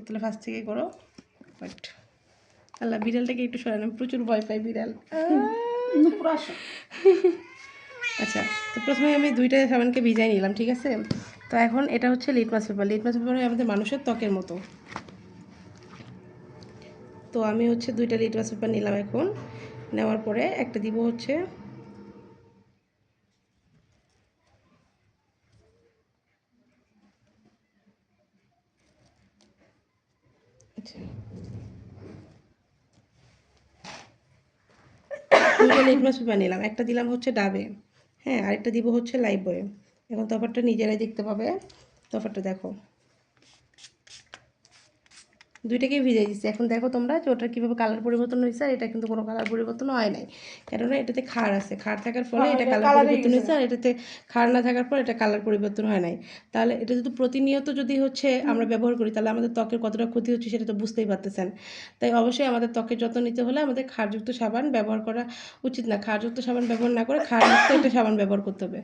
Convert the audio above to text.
তাহলে ফার্স্ট থেকে করো। বাট আল্লাহ, বিড়ালটাকে একটু সরানো, প্রচুর ভয় পাই বিড়াল। আচ্ছা, তো প্রথমে আমি 2টা সাবানকে ভিজাই নিলাম, ঠিক আছে। তো এখন এটা হচ্ছে লিটমাস পেপার। লিটমাস পেপার হয় আমাদের মানুষের ত্বকের মতো। তো আমি হচ্ছে 2টা লিটমাস পেপার নিলাম। এখন নেওয়ার পরে একটা দিব হচ্ছে আচ্ছা 2টা লিটমাস পেপার নিলাম, একটা দিলাম হচ্ছে ডাবে, হ্যাঁ, আরেকটা দিব হচ্ছে লাইফবয়ে। এখন তফাৎটা নিজেরাই দেখতে পাবে, তফাৎটা দেখো। 2টাকেই ভিজিয়ে দিচ্ছি। এখন দেখো তোমরা যে ওটার কীভাবে কালার পরিবর্তন হয়েছে, আর এটা কিন্তু কোনো কালার পরিবর্তন হয় নাই, কেননা এটাতে ক্ষার আছে। ক্ষার থাকার ফলে এটা কালার পরিবর্তন হয়েছে, আর এটাতে ক্ষার না থাকার পর এটা কালার পরিবর্তন হয় নাই। তাহলে এটা যদি প্রতিনিয়ত যদি হচ্ছে আমরা ব্যবহার করি, তাহলে আমাদের ত্বকের কতটা ক্ষতি হচ্ছে সেটা তো বুঝতেই পারতেছেন। তাই অবশ্যই আমাদের ত্বকের যত্ন নিতে হলে আমাদের ক্ষারযুক্ত সাবান ব্যবহার করা উচিত না। ক্ষারযুক্ত সাবান ব্যবহার না করে ক্ষারযুক্ত একটা সাবান ব্যবহার করতে হবে।